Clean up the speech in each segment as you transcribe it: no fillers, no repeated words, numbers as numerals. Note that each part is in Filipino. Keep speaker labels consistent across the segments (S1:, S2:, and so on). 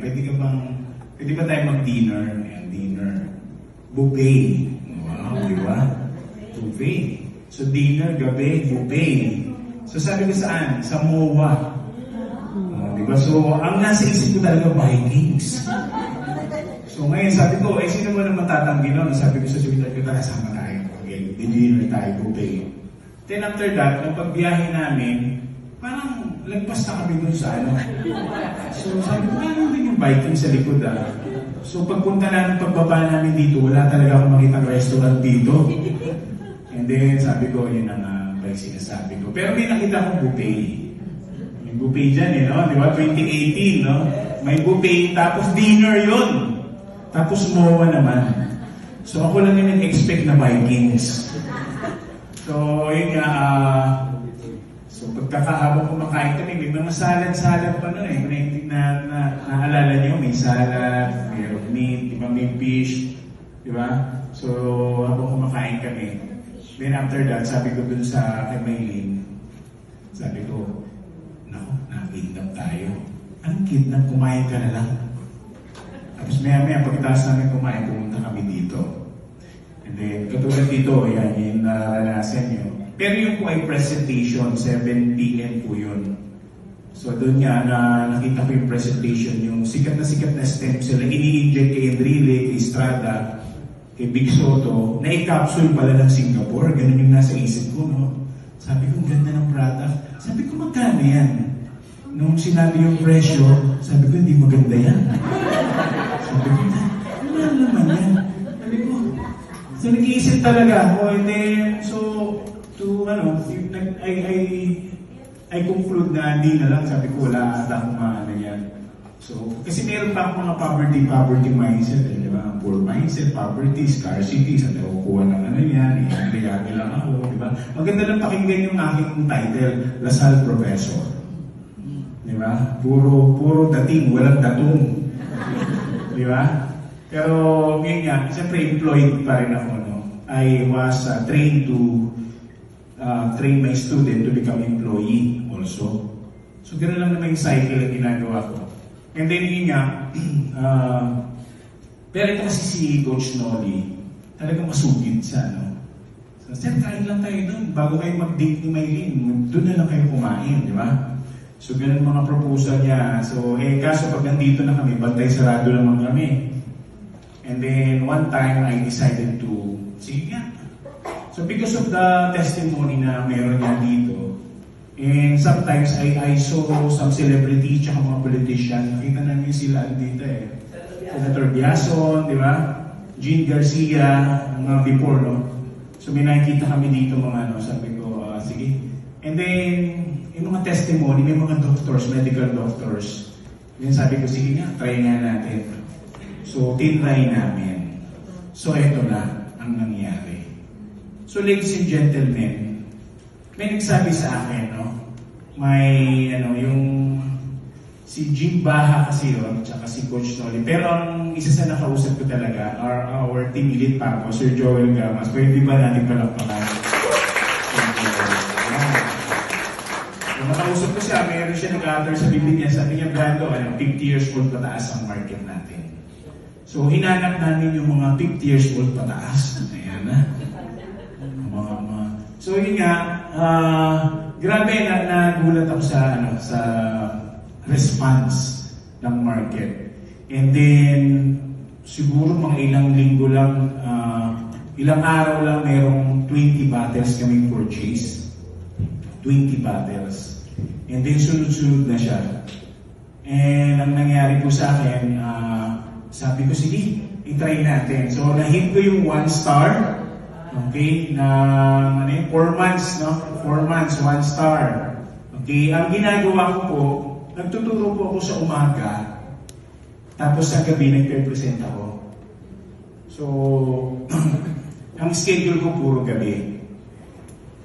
S1: pwede ba tayo mag-dinner? Ayan, dinner. Buffet. Wow, di ba? Buffet. So, dinner, gabi, buffet. So, sabi ko saan? Sa MOA. Di ba? So, ang nasa isip ko talaga, Vikings. So, ngayon, sabi ko, sino mo naman tatanggi nun? Sabi ko sa sumitan ko, sama tayo. Okay, dinner tayo, buffet. Then after that, nung pagbiyahe namin, parang lagpas na kami dun sa ano. So sabi ko, ano din yung biking sa likod So pagbaba namin dito, wala talaga akong makitang restaurant dito. And then sabi ko, yun ang sinasabi ko. Pero may nakita akong buffet. May buffet dyan no? Di ba? 2018, no? May buffet, tapos dinner yun. Tapos MOA naman. So ako lang yung nag-expect na Vikings. So yun nga, so pagkakahabang kumakain kami, may mga salad pa nun naalala nyo, may salad, may meat, di ba, may fish, di ba? So habang kumakain kami, then after that, sabi ko dun sa kay Maylene, sabi ko, naku, na-kidnap tayo. Anong kidnap? Kumain ka na lang. Tapos maya-maya, pagkatapos namin kumain, pumunta kami dito. And then, katulad dito, yan, yung naranasan nyo. Pero yung po ay presentation, 7 p.m. po yun. So doon nga, nakita ko yung presentation, yung sikat na stem cell na ini-inject kay Enrile, kay Estrada, kay Big Soto, na i-capsule pala ng Singapore. Ganun yung nasa isip ko, no? Sabi ko, ang ganda ng product. Sabi ko, magkano yan? Nung sinabi yung presyo, sabi ko, hindi maganda yan. Sabi ko, ano naman yan? Sabi ko, so nag-iisip talaga ako, and then, so, I conclude na hindi na lang, sabi ko, wala ata akong maano yan. So, kasi meron pa akong mga poverty mindset, di ba? Poor mindset, poverty, scarcity, sa nakukuha ng ano yan, i-empleyado lang ako, di ba? Maganda lang pakinggan yung aking title, Lasal Professor. Di ba? Puro dating, walang datong. Di ba? Pero, ngayon nga, siyempre employed pa rin ako, no? I was trained to train my student to become employee also. So, gano'n lang naman yung cycle na ginagawa ko. And then, yun nga, pero ito kasi si Coach Noli, talagang masugid sa ano. So, sir, kain lang tayo doon. Bago kayo mag-date ni Maylene, doon na lang kayo kumain, di ba? So, ganun mga proposal niya. So, kaso pag nandito na kami, bantay sarado naman kami. And then, one time, I decided to, sige nga. So, because of the testimony na meron niya dito, and sometimes I saw some celebrity tsaka mga politician. Nakita namin sila dito Senator Biason, di ba? Jean Garcia, mga before, no? So, may nakikita kami dito mga sabi ko, sige. And then, yung mga testimony, may mga doctors, medical doctors. Then sabi ko, sige nga, try nga natin. So, tinry namin. So, eto na ang nangyari. So, ladies and gentlemen, may nagsabi sa akin, no? May, yung si Jim Baha kasi yun, tsaka si Coach Noli. Pero ang isa sa nakausap ko talaga, our team elite pa po, Sir Joel Gamas. Pwede ba natin palakpakan? Nung nakausap ko siya, mayroon siya nag-author sa bibig niya. Sabi niya, Brando, 50 years old pataas ang market natin. So, hinanap namin yung mga 50 years old pataas. Ayan na. So yun nga, grabe nagulat ako sa response ng market. And then, siguro mga ilang linggo lang, ilang araw lang merong 20 bottles kaming purchase. 20 bottles. And then sunod-sunod na siya. And ang nangyari po sa akin, sabi ko, sige, i-try natin. So na-hit ko yung 1 star. Okay, na 4 months, no? 4 months, 1 star. Okay, ang ginagawa ko po, nagtuturo po ako sa umaga, tapos sa gabi nag-present ako. So, ang schedule ko puro gabi.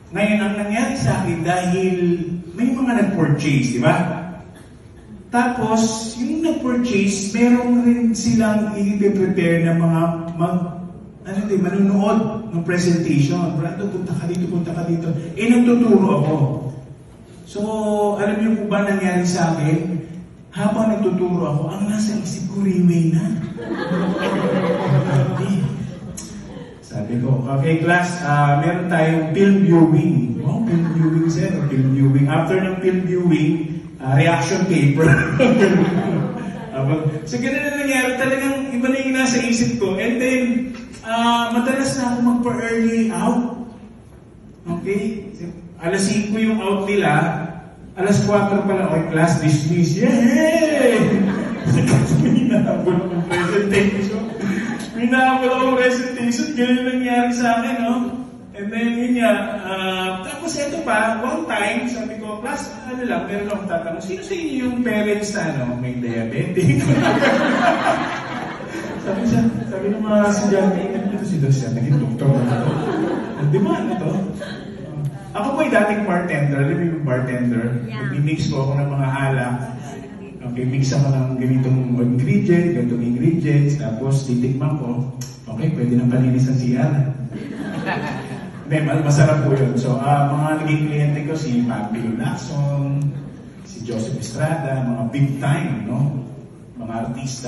S1: Ngayon, ang nangyari sa akin, dahil may mga nag-purchase, di ba? Tapos, yung nag-purchase, meron rin silang i-prepare ng mga manunood ng presentation. Brando, punta ka dito. Nagtuturo ako. So, alam niyo po ba nangyari sa akin? habang nagtuturo ako, ang nasa isip ko, Rayway na. Sabi ko, okay class, meron tayong film viewing. Wow, film viewing sir, film viewing. After ng film viewing, reaction paper. So ganun na nangyari, talagang iba na yung nasa isip ko. And then, madalas na ako magpa-early out. Okay? Alas 5 yung out nila, alas 4 pala, okay, class dismiss. Yay! Hinahabol akong presentation. Hinahabol akong presentation, ganun nangyari sa akin, no? And then, yun nga, tapos ito pa, one time, sabi ko, class, ano lang, meron akong tatanong, sino sa inyo yung parents na, ano, may diabetic? sabi ng mga estudyante, ito si Dosya, naging doktor na ito. Di ba, ano to? Ako po ay dating bartender, alam mo yung bartender, nag-mix ko ako ng mga alak. Okay, mix ako ng ganitong ingredients, tapos titikman ko, okay, pwede nang palinis ang CR. Hindi, masarap po yun. So, mga naging kliyente ko, si Pablo Lacson, si Joseph Estrada, mga big time, no? Mga artista.